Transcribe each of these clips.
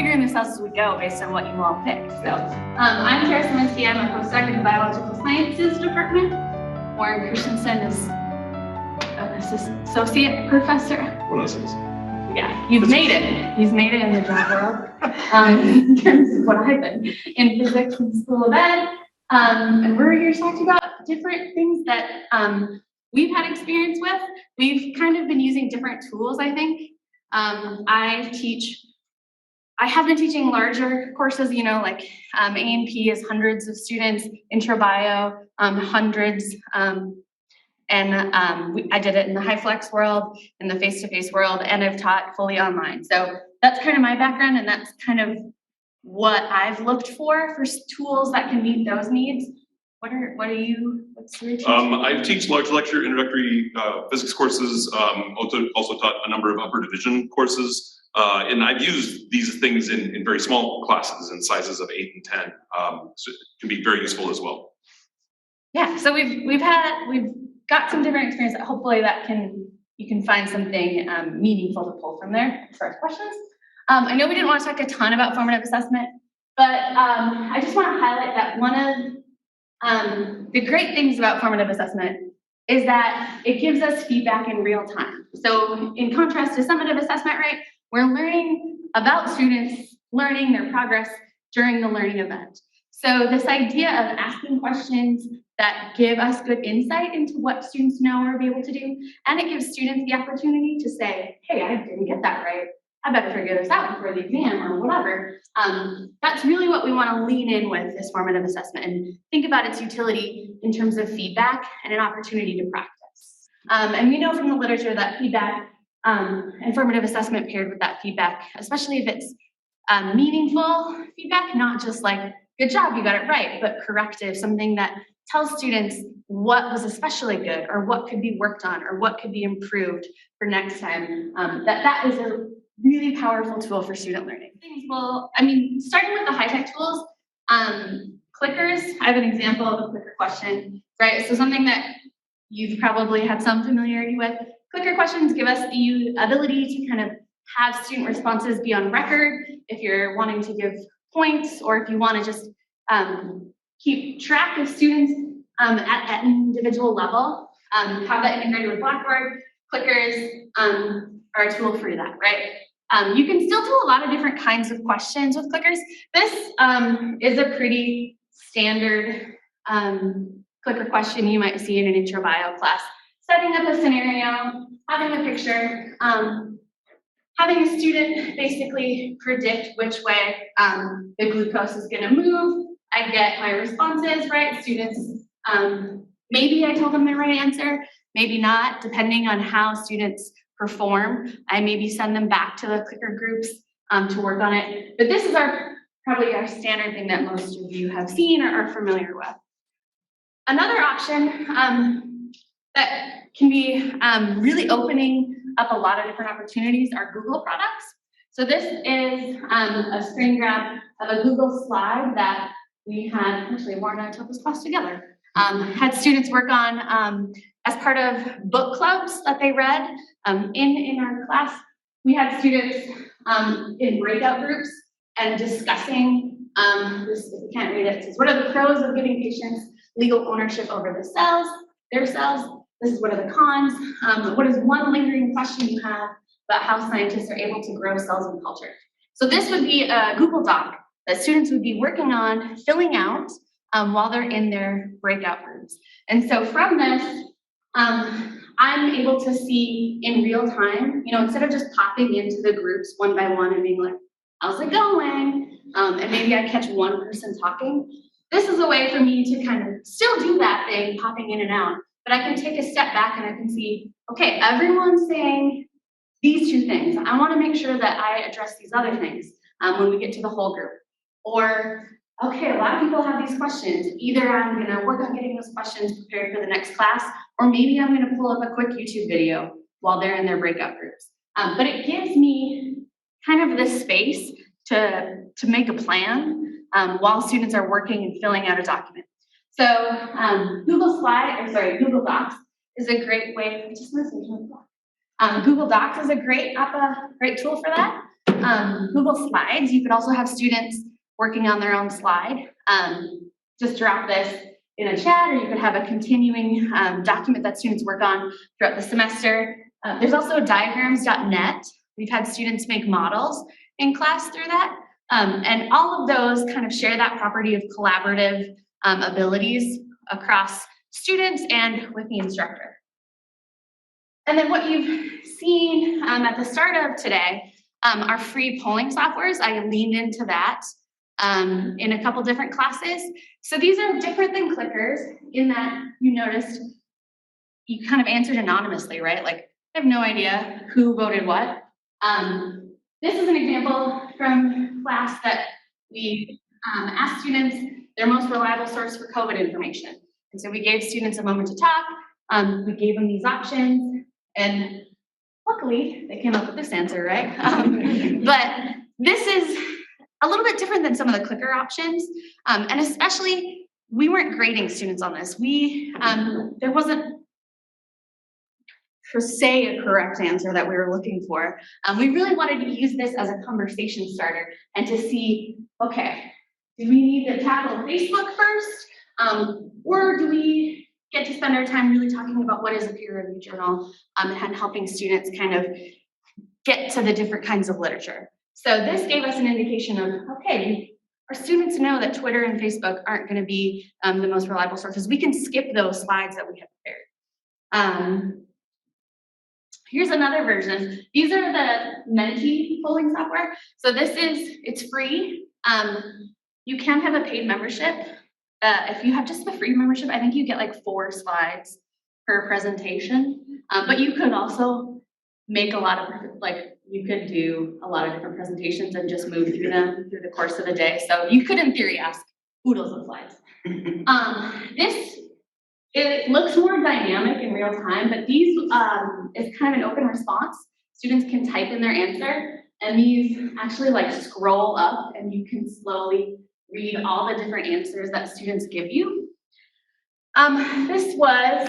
figuring this out as we go based on what you all picked. So I'm Slominski. I'm a postdoc in the Biological Sciences Department. Warren Christensen is an associate professor. What else is? Yeah, you've made it. He's made it in the job world in terms of what I've been in physics in School of Ed. And we're here to talk to you about different things that we've had experience with. We've kind of been using different tools, I think. I have been teaching larger courses, you know, like A&P is hundreds of students, intro bio, hundreds. I did it in the hyflex world, in the face-to-face world, and I've taught fully online. So that's kind of my background, and that's kind of what I've looked for tools that can meet those needs. What's your teaching? I teach large lecture introductory physics courses, also taught a number of upper division courses, and I've used these things in very small classes in sizes of 8 and 10, so it can be very useful as well. Yeah, so we've got some different experience that hopefully you can find something meaningful to pull from there as far as questions. I know we didn't want to talk a ton about formative assessment, but I just want to highlight that one of the great things about formative assessment is that it gives us feedback in real time. So in contrast to summative assessment, right, we're learning about students learning their progress during the learning event. So this idea of asking questions that give us good insight into what students know or be able to do, and it gives students the opportunity to say, hey, I didn't get that right. I better figure this out before the exam or whatever. That's really what we want to lean in with this formative assessment and think about its utility in terms of feedback and an opportunity to practice. And we know from the literature that feedback and formative assessment paired with that feedback, especially if it's meaningful feedback, not just like, good job, you got it right, but corrective, something that tells students what was especially good or what could be worked on or what could be improved for next time, that is a really powerful tool for student learning. Well, I mean, starting with the high-tech tools, clickers, I have an example of a clicker question, right? So something that you've probably had some familiarity with. Clicker questions give us the ability to kind of have student responses be on record if you're wanting to give points or if you want to just keep track of students at an individual level, have that integrated with Blackboard. Clickers are a tool for that, right? You can still do a lot of different kinds of questions with clickers. This is a pretty standard clicker question you might see in an intro bio class. Setting up a scenario, having a picture, having a student basically predict which way the glucose is going to move. I get my responses, right? Students, maybe I told them the right answer, maybe not, depending on how students perform. I maybe send them back to the clicker groups to work on it. But this is probably our standard thing that most of you have seen or are familiar with. Another option that can be really opening up a lot of different opportunities are Google products. So this is a screen grab of a Google slide that we had, actually Warren and I took this class together, had students work on as part of book clubs that they read in our class. We had students in breakout groups and discussing, this, if you can't read it, it says, what are the pros of giving patients legal ownership over their cells? This is what are the cons? What is one lingering question you have about how scientists are able to grow cells in culture? So this would be a Google Doc that students would be working on, filling out while they're in their breakout rooms. And so from this, I'm able to see in real time, you know, instead of just popping into the groups one by one and being like, how's it going? And maybe I catch one person talking. This is a way for me to kind of still do that thing, popping in and out. But I can take a step back and I can see, okay, everyone's saying these two things. I want to make sure that I address these other things when we get to the whole group. Or, okay, a lot of people have these questions. Either I'm going to work on getting those questions prepared for the next class, or maybe I'm going to pull up a quick YouTube video while they're in their breakout groups. But it gives me kind of this space to make a plan while students are working and filling out a document. So Google Docs is a great way. Google Docs is a great tool for that. Google Slides. You could also have students working on their own slide. Just drop this in a chat, or you could have a continuing document that students work on throughout the semester. There's also diagrams.net. We've had students make models in class through that. And all of those kind of share that property of collaborative abilities across students and with the instructor. And then what you've seen at the start of today are free polling softwares. I leaned into that in a couple different classes. So these are different than clickers in that you noticed you kind of answered anonymously, right? Like, I have no idea who voted what. This is an example from class that we asked students their most reliable source for COVID information. And so we gave students a moment to talk. We gave them these options, and luckily they came up with this answer, right? But this is a little bit different than some of the clicker options. And especially, we weren't grading students on this. There wasn't per se a correct answer that we were looking for. We really wanted to use this as a conversation starter and to see, okay, do we need to tackle Facebook first? Or do we get to spend our time really talking about what is a peer-reviewed journal and helping students kind of get to the different kinds of literature. So this gave us an indication of, okay, our students know that Twitter and Facebook aren't going to be the most reliable sources. We can skip those slides that we have prepared. Here's another version. These are the Menti polling software. So it's free. You can have a paid membership. If you have just the free membership, I think you get like 4 slides per presentation. But you could also make a lot of, you could do a lot of different presentations and just move through them through the course of a day. So you could, in theory, ask oodles of slides. It looks more dynamic in real time, but these is kind of an open response. Students can type in their answer, and these actually like scroll up, and you can slowly read all the different answers that students give you. This was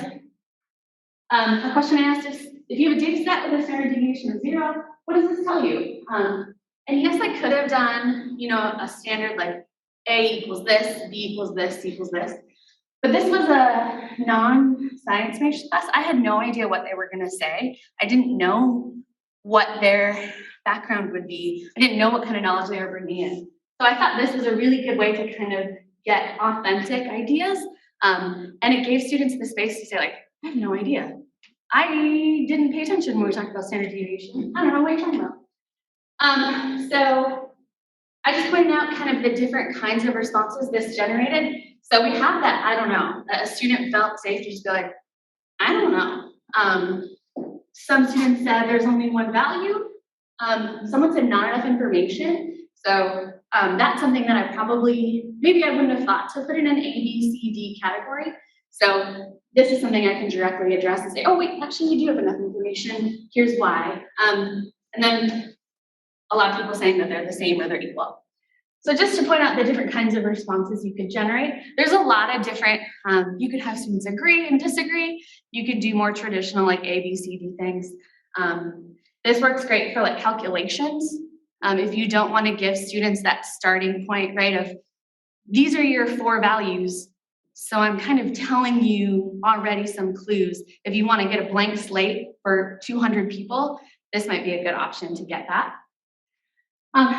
a question I asked if you have a data set with a standard deviation of 0, what does this tell you? And yes, I could have done, a standard like A equals this, B equals this, C equals this. But this was a non-science major class. I had no idea what they were going to say. I didn't know what their background would be. I didn't know what kind of knowledge they were bringing in. So I thought this was a really good way to kind of get authentic ideas. And it gave students the space to say, like, I have no idea. I didn't pay attention when we talked about standard deviation. I don't know what you're talking about. So I just pointed out kind of the different kinds of responses this generated. So we have that, I don't know, that a student felt safe to just be like, I don't know. Some students said there's only one value. Someone said not enough information. So that's something that maybe I wouldn't have thought to put in an A, B, C, D category. So this is something I can directly address and say, oh wait, actually you do have enough information, here's why. And then a lot of people saying that they're the same or they're equal. So just to point out the different kinds of responses you could generate, there's a lot of different, you could have students agree and disagree. You could do more traditional like A, B, C, D things. This works great for like calculations. If you don't want to give students that starting point, right, of these are your 4 values. So I'm kind of telling you already some clues. If you want to get a blank slate for 200 people, this might be a good option to get that.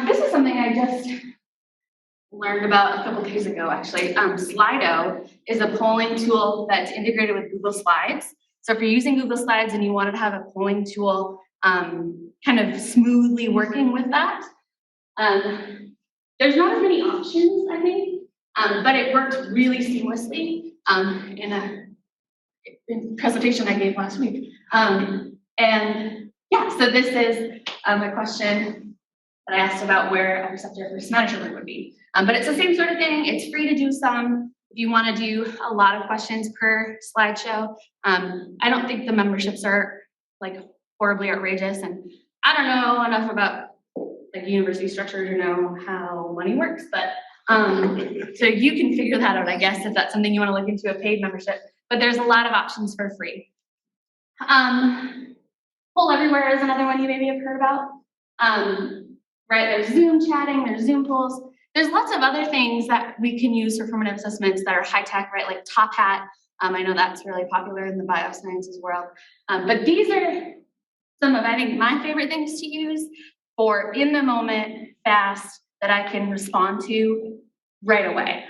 This is something I just learned about a couple days ago, actually. Slido is a polling tool that's integrated with Google Slides. So if you're using Google Slides and you wanted to have a polling tool kind of smoothly working with that, there's not as many options, I think, but it worked really seamlessly in a presentation I gave last week. And yeah, so this is a question that I asked about where a receptor versus measurement would be. But it's the same sort of thing. It's free to do some. If you want to do a lot of questions per slideshow, I don't think the memberships are like horribly outrageous. And I don't know enough about like university structure to know how money works, but so you can figure that out, I guess, if that's something you want to look into, a paid membership. But there's a lot of options for free. Poll Everywhere is another one you maybe have heard about. right? There's Zoom chatting, there's Zoom polls. There's lots of other things that we can use for formative assessments that are high tech, right? Like Top Hat. I know that's really popular in the biosciences world. But these are some of, I think, my favorite things to use for in the moment, fast, that I can respond to right away.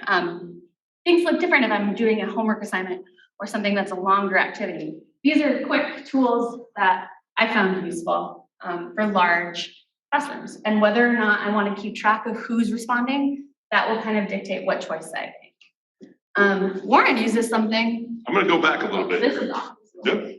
Things look different if I'm doing a homework assignment or something that's a longer activity. These are quick tools that I found useful for large classrooms. And whether or not I want to keep track of who's responding, that will kind of dictate what choice I make. Warren uses something. I'm gonna go back a little bit. This is awesome. Yep.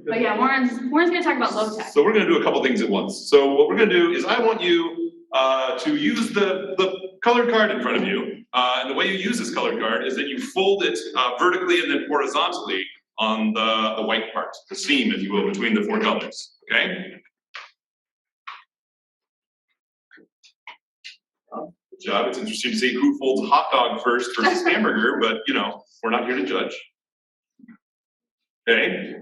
But yeah, Warren's gonna talk about low tech. So we're gonna do a couple things at once. So what we're gonna do is I want you to use the colored card in front of you. And the way you use this colored card is that you fold it vertically and then horizontally on the white part, the seam, if you will, between the four colors, okay? Good job. It's interesting to see who folds hot dog first versus hamburger, but you know, we're not here to judge. Okay,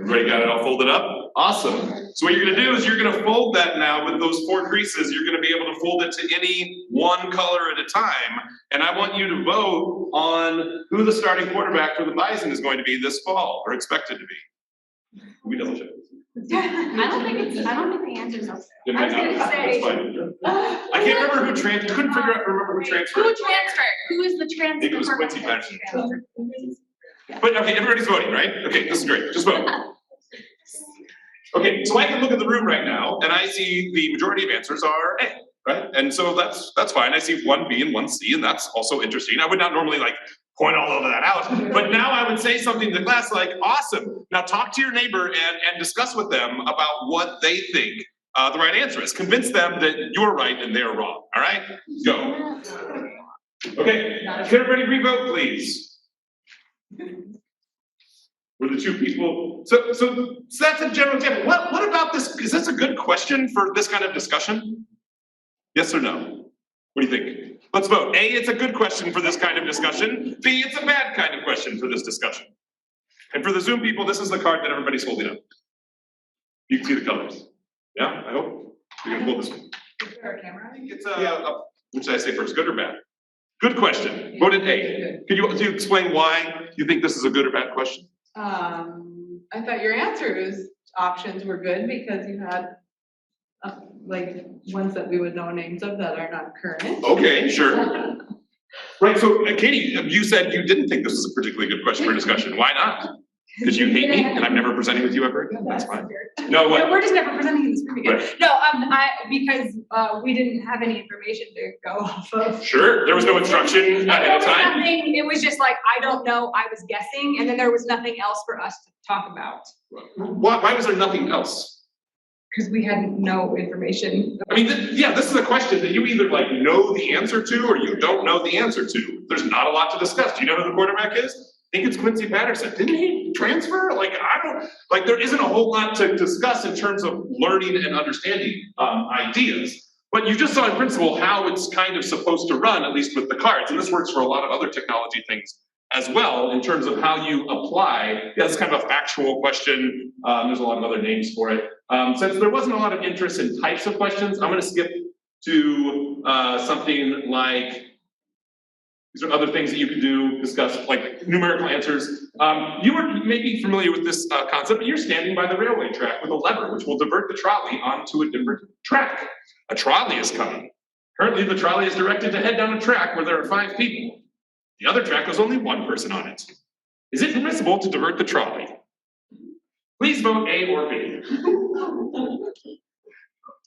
everybody got it all folded up? Awesome. So what you're gonna do is you're gonna fold that now with those four creases. You're gonna be able to fold it to any one color at a time. And I want you to vote on who the starting quarterback for the Bison is going to be this fall, or expected to be. Can we double check? I don't think the answer's up there. I was gonna say. I can't remember who couldn't remember who transferred. Who transferred? Who is the I transfer? think it was Quincy Patterson. But okay, everybody's voting, right? Okay, this is great, just vote. Okay, so I can look at the room right now and I see the majority of answers are A, right? And so that's fine. I see one B and one C, and that's also interesting. I would not normally like point all of that out, but now I would say something to the class like, awesome. Now talk to your neighbor and discuss with them about what they think the right answer is. Convince them that you're right and they're wrong, all right? Go. Okay, can everybody re-vote, please? Were the two people, so that's a general example. What about this? Is this a good question for this kind of discussion? Yes or no? What do you think? Let's vote. A, it's a good question for this kind of discussion. B, it's a bad kind of question for this discussion. And for the Zoom people, this is the card that everybody's holding up. You can see the colors. Yeah, I hope. You're gonna hold this one. Is there a camera? I think it's which did I say first, good or bad? Good question. Voted A. Can you explain why you think this is a good or bad question? I thought your answers options were good because you had like ones that we would know names of that are not current. Okay, sure. Right, so Katie, you said you didn't think this was a particularly good question for discussion. Why not? Because you hate me and I'm never presenting with you ever again? That's fine. No, what? We're just never presenting in this room again. Right. No, because we didn't have any information to go off of. Sure, there was no instruction ahead of time. It was just like, I don't know, I was guessing, and then there was nothing else for us to talk about. Why was there nothing else? Because we had no information. I mean, this is a question that you either like know the answer to or you don't know the answer to. There's not a lot to discuss. Do you know who the quarterback is? I think it's Quincy Patterson. Didn't he transfer? There isn't a whole lot to discuss in terms of learning and understanding ideas. But you just saw in principle how it's kind of supposed to run, at least with the cards. And this works for a lot of other technology things as well, in terms of how you apply. Yeah, it's kind of a factual question. There's a lot of other names for it. Since there wasn't a lot of interest in types of questions, I'm gonna skip to something like, these are other things that you could discuss, like numerical answers. You are maybe familiar with this concept, but you're standing by the railway track with a lever, which will divert the trolley onto a different track. A trolley is coming. Currently, the trolley is directed to head down a track where there are 5 people. The other track has only 1 person on it. Is it permissible to divert the trolley? Please vote A or B.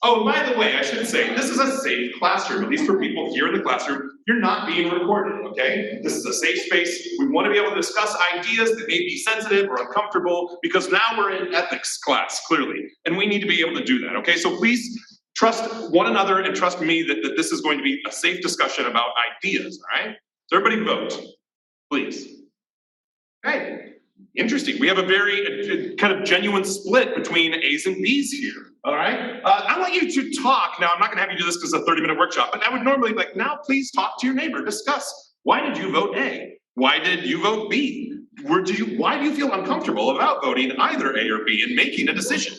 Oh, by the way, I should say, this is a safe classroom, at least for people here in the classroom. You're not being recorded, okay? This is a safe space. We want to be able to discuss ideas that may be sensitive or uncomfortable, because now we're in ethics class, clearly, and we need to be able to do that, okay? So please trust one another and trust me that this is going to be a safe discussion about ideas, all right? So everybody vote, please. Okay. Interesting. We have a very kind of genuine split between A's and B's here. All right. I want you to talk. Now, I'm not going to have you do this because it's a 30-minute workshop, but I would normally now please talk to your neighbor. Discuss. Why did you vote A? Why did you vote B? Why do you feel uncomfortable about voting either A or B and making a decision?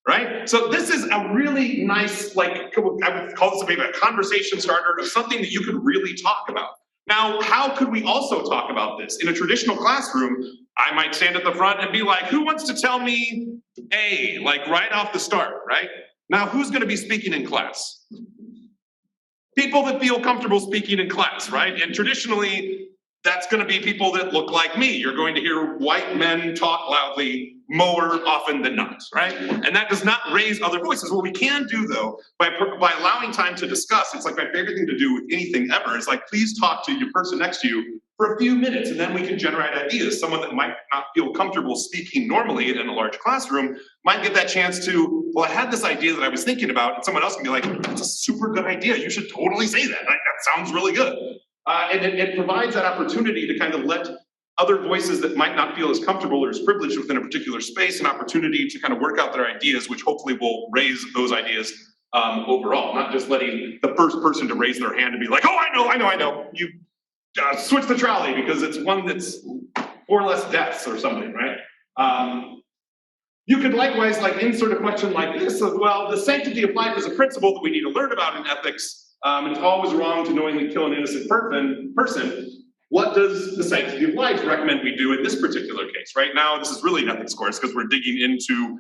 right? So this is a really nice, like, I would call this maybe a conversation starter of something that you could really talk about. Now, how could we also talk about this? In a traditional classroom, I might stand at the front and be like, who wants to tell me A, like right off the start, right? Now, who's gonna be speaking in class? People that feel comfortable speaking in class, right? And traditionally, that's gonna be people that look like me. You're going to hear white men talk loudly more often than not, right? And that does not raise other voices. What we can do though, by allowing time to discuss, it's like my favorite thing to do with anything ever, is like, please talk to your person next to you for a few minutes, and then we can generate ideas. Someone that might not feel comfortable speaking normally in a large classroom might get that chance to, well, I had this idea that I was thinking about, and someone else can be like, that's a super good idea. You should totally say that. Like, that sounds really good. And it provides that opportunity to kind of let other voices that might not feel as comfortable or as privileged within a particular space an opportunity to kind of work out their ideas, which hopefully will raise those ideas overall, not just letting the first person to raise their hand and be like, oh, I know. You switch the trolley because it's one that's 4 less deaths or something, right? You could likewise like insert a question like this of, well, the sanctity of life is a principle that we need to learn about in ethics. It's always wrong to knowingly kill an innocent person. What does the sanctity of life recommend we do in this particular case? Right now, this is really an ethics course because we're digging into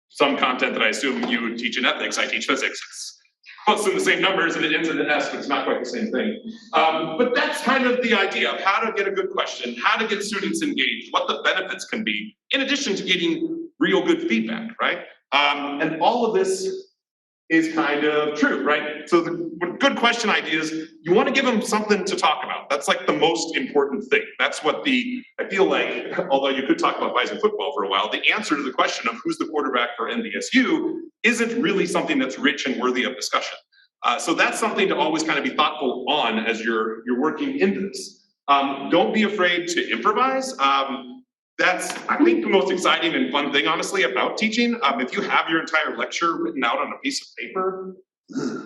some content that I assume you would teach in ethics. I teach physics. It's close to the same numbers and it ends in an S, but it's not quite the same thing. But that's kind of the idea of how to get a good question, how to get students engaged, what the benefits can be, in addition to getting real good feedback, right? And all of this is kind of true, right? So with good question ideas, you want to give them something to talk about. That's like the most important thing. That's what I feel like, although you could talk about Bison football for a while, the answer to the question of who's the quarterback for NDSU isn't really something that's rich and worthy of discussion. So that's something to always kind of be thoughtful on as you're working into this. Don't be afraid to improvise. That's, I think, the most exciting and fun thing, honestly, about teaching. If you have your entire lecture written out on a piece of paper,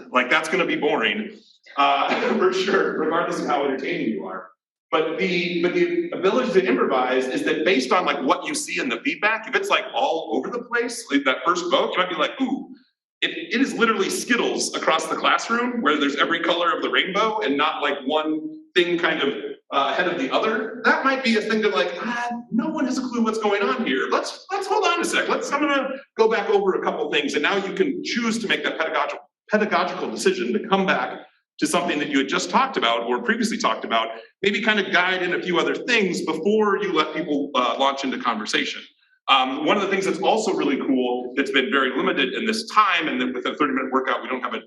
like that's going to be boring, for sure, regardless of how entertaining you are. But the ability to improvise is that based on like what you see in the feedback, if it's like all over the place, like that first book, you might be like, ooh, it is literally Skittles across the classroom where there's every color of the rainbow and not like one thing kind of ahead of the other. That might be a thing to like, no one has a clue what's going on here. Let's hold on a sec. I'm gonna go back over a couple things, and now you can choose to make that pedagogical decision to come back to something that you had just talked about or previously talked about, maybe kind of guide in a few other things before you let people launch into conversation. One of the things that's also really cool that's been very limited in this time, and then with a 30-minute workout we don't have an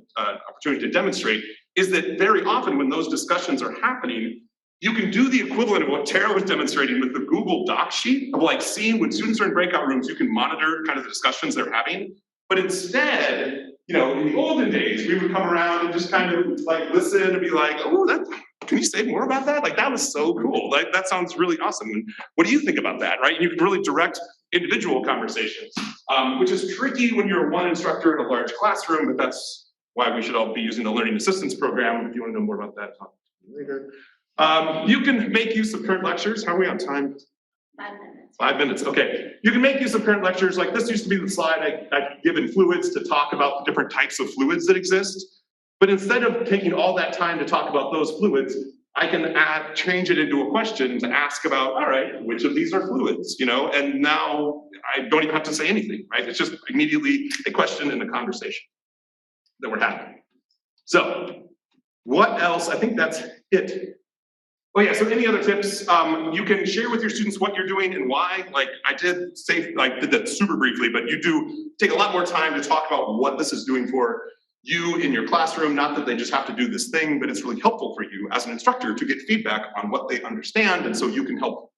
opportunity to demonstrate, is that very often when those discussions are happening, you can do the equivalent of what Tara was demonstrating with the Google Doc sheet of like seeing when students are in breakout rooms, you can monitor kind of the discussions they're having. But instead, you know, in the olden days, we would come around and just kind of like listen and be like, oh, can you say more about that? Like, that was so cool. Like, that sounds really awesome. And what do you think about that, right? And you can really direct individual conversations, which is tricky when you're one instructor in a large classroom, but that's why we should all be using the Learning Assistance Program. If you want to know more about that, talk to me later. You can make use of current lectures. How are we on time? 5 minutes. 5 minutes, okay. You can make use of current lectures. Like this used to be the slide I'd given fluids to talk about the different types of fluids that exist. But instead of taking all that time to talk about those fluids, I can change it into a question to ask about, all right, which of these are fluids, you know? And now I don't even have to say anything, right? It's just immediately a question and a conversation that we're having. So what else? I think that's it. Oh yeah, so any other tips? You can share with your students what you're doing and why. Like I did that super briefly, but you do take a lot more time to talk about what this is doing for you in your classroom. Not that they just have to do this thing, but it's really helpful for you as an instructor to get feedback on what they understand, and so you can help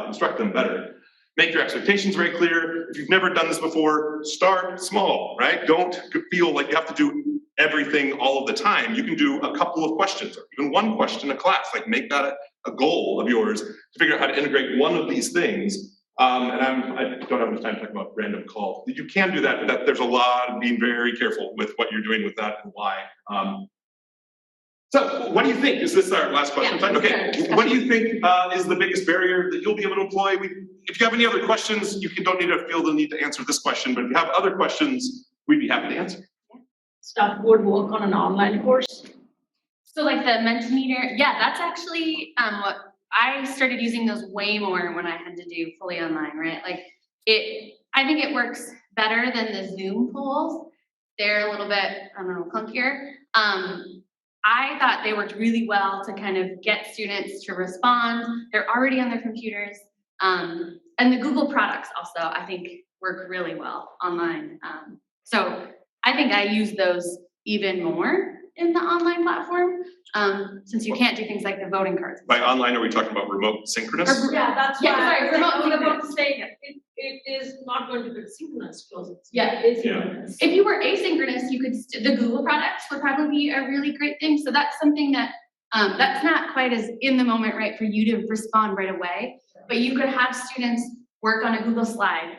instruct them better. Make your expectations very clear. If you've never done this before, start small, right? Don't feel like you have to do everything all of the time. You can do a couple of questions or even one question a class, like make that a goal of yours to figure out how to integrate one of these things. And I don't have enough time to talk about random call. You can do that, but there's a lot of being very careful with what you're doing with that and why. So what do you think? Is this our last question? Yeah, Okay, sure. what do you think is the biggest barrier that you'll be able to employ? If you have any other questions, don't need to feel the need to answer this question, but if you have other questions, we'd be happy to answer. Stuff would work on an online course. So like the Mentimeter, yeah, that's actually what I started using those way more when I had to do fully online, right? Like I think it works better than the Zoom tools. They're a little bit, I don't know, clunkier. I thought they worked really well to kind of get students to respond. They're already on their computers. And the Google products also, I think, work really well online. So I think I use those even more in the online platform, since you can't do things like the voting cards. By online, are we talking about remote synchronous? Yeah, that's Yeah, why sorry, I remote was about to synchronous. say, it is not going to be synchronous because it's Yeah. asynchronous. If you were asynchronous, you could, the Google products would probably be a really great thing. So that's something that, that's not quite as in the moment, right, for you to respond right away, but you could have students work on a Google slide.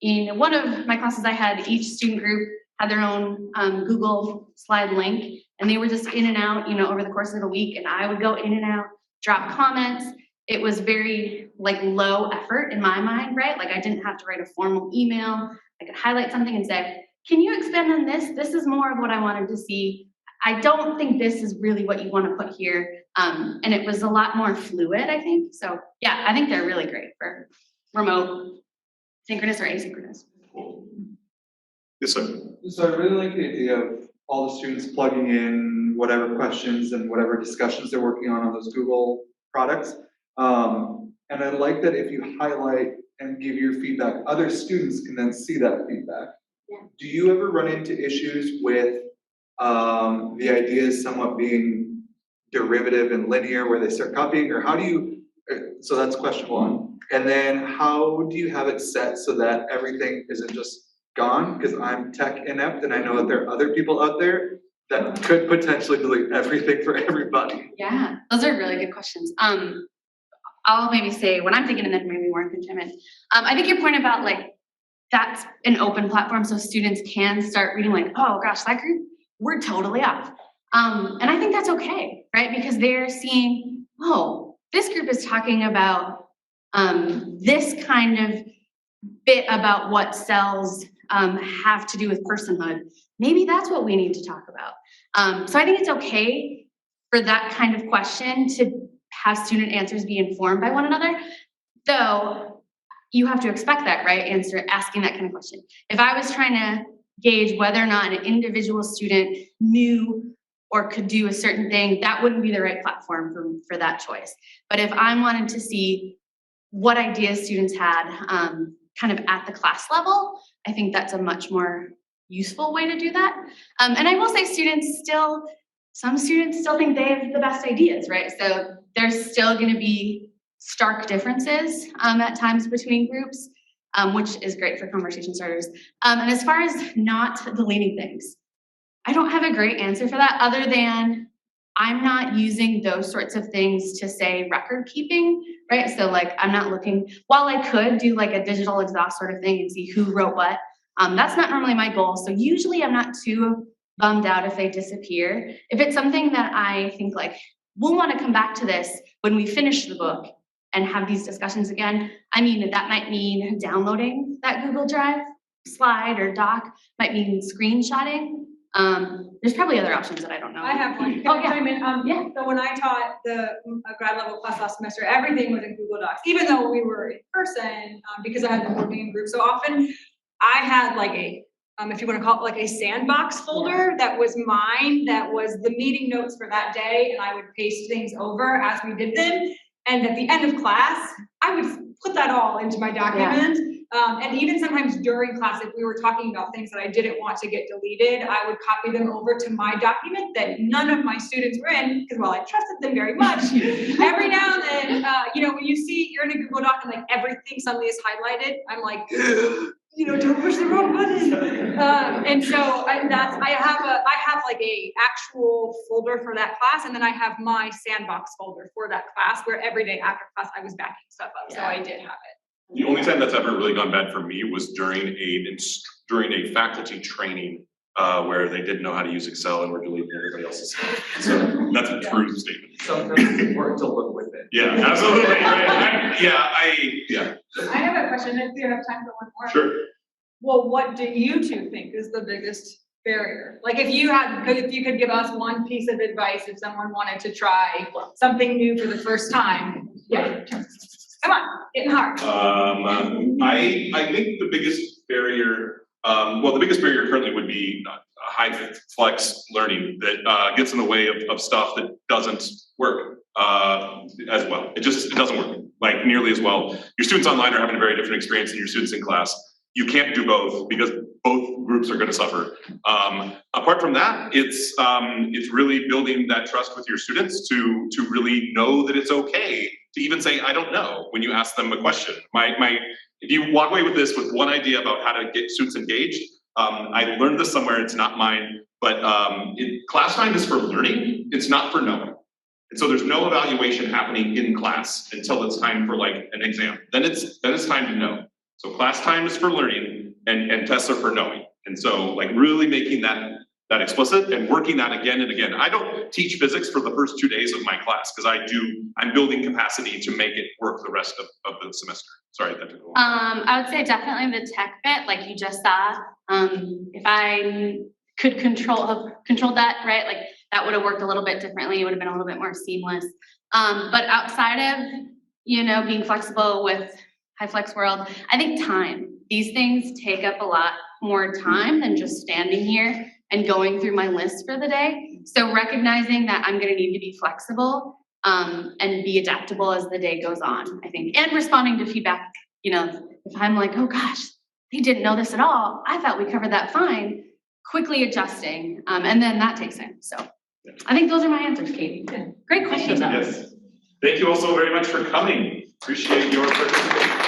In one of my classes I had, each student group had their own Google slide link, and they were just in and out, over the course of the week, and I would go in and out, drop comments. It was very low effort in my mind, right? Like I didn't have to write a formal email. I could highlight something and say, can you expand on this? This is more of what I wanted to see. I don't think this is really what you want to put here. And it was a lot more fluid, I think. So yeah, I think they're really great for remote, synchronous or asynchronous. Cool. Yes, sir. So I really like the idea of all the students plugging in whatever questions and whatever discussions they're working on those Google products. And I like that if you highlight and give your feedback, other students can then see that feedback. Yeah. Do you ever run into issues with the ideas somewhat being derivative and linear where they start copying, or how do you, so that's question one. And then how do you have it set so that everything isn't just gone? Because I'm tech inept and I know that there are other people out there that could potentially delete everything for everybody. Yeah, those are really good questions. I'll maybe say what I'm thinking and then maybe Warren can chime in. I think your point about that's an open platform so students can start reading oh gosh, that group, we're totally off. And I think that's okay, right? Because they're seeing, oh, this group is talking about this kind of bit about what cells have to do with personhood. Maybe that's what we need to talk about. So I think it's okay for that kind of question to have student answers be informed by one another, though you have to expect that, right? Asking that kind of question. If I was trying to gauge whether or not an individual student knew or could do a certain thing, that wouldn't be the right platform for that choice. But if I wanted to see what ideas students had kind of at the class level, I think that's a much more useful way to do that. And I will say some students still think they have the best ideas, right? So there's still gonna be stark differences at times between groups, which is great for conversation starters. And as far as not deleting things, I don't have a great answer for that other than I'm not using those sorts of things to say record keeping, right? So I'm not looking, while I could do a digital exhaust sort of thing and see who wrote what, that's not normally my goal. So usually I'm not too bummed out if they disappear. If it's something that I think we'll want to come back to this when we finish the book and have these discussions again. I mean, that might mean downloading that Google Drive slide or doc, might mean screenshotting. There's probably other options that I don't know. I have one. Can Oh, I yeah. chime in? Yeah. So when I taught the grad level class last semester, everything was in Google Docs, even though we were in person, because I had them working in groups so often. I had if you want to call it a sandbox folder that was mine, that was the meeting notes for that day, and I would paste things over as we did them. And at the end of class, I would put that all into my document. And even sometimes during class, if we were talking about things that I didn't want to get deleted, I would copy them over to my document that none of my students were in, because while I trusted them very much, every now and then, when you see you're in a Google Doc and everything suddenly is highlighted, I'm like, don't push the wrong button. And so I have a actual folder for that class, and then I have my sandbox folder for that class where every day after class I was backing stuff up. So I did have it. The only time that's ever really gone bad for me was during a faculty training where they didn't know how to use Excel and were deleting everybody else's stuff. So that's a true statement. Sometimes it's important to look with it. Yeah, absolutely, right. I have a question, if you have time for one more. Sure. Well, what do you two think is the biggest barrier? Like if you could give us one piece of advice if someone wanted to try something new for the first time. Yeah. Come on, getting hard. I think the biggest barrier, the biggest barrier currently would be hyflex learning that gets in the way of stuff that doesn't work as well. It doesn't work like nearly as well. Your students online are having a very different experience than your students in class. You can't do both because both groups are going to suffer. Apart from that, it's really building that trust with your students to really know that it's okay to even say, I don't know, when you ask them a question. If you walk away with this with one idea about how to get students engaged, I learned this somewhere, it's not mine, but class time is for learning, it's not for knowing. And so there's no evaluation happening in class until it's time for like an exam. Then it's time to know. So class time is for learning and tests are for knowing. And so like really making that explicit and working that again and again. I don't teach physics for the first 2 days of my class because I'm building capacity to make it work the rest of the semester. Sorry, that took a while. I would say definitely the tech bit, like you just saw. If I could control that, right? Like that would have worked a little bit differently. It would have been a little bit more seamless. But outside of, being flexible with HyFlex world, I think time. These things take up a lot more time than just standing here and going through my list for the day. So recognizing that I'm gonna need to be flexible and be adaptable as the day goes on, I think. And responding to feedback, if I'm like, oh gosh, they didn't know this at all. I thought we covered that fine. Quickly adjusting, and then that takes time. So I think those are my answers, Katie. Great question though. Yes. Thank you all so very much for coming. Appreciate your participation.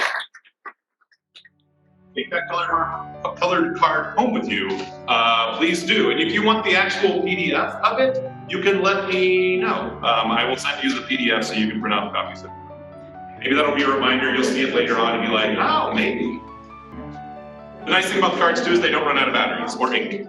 Take that colored card home with you, please do. And if you want the actual PDF of it, you can let me know. I will send you the PDF so you can print out copies of it. Maybe that'll be a reminder, you'll see it later on and be like, oh, maybe. The nice thing about cards too is they don't run out of batteries or ink.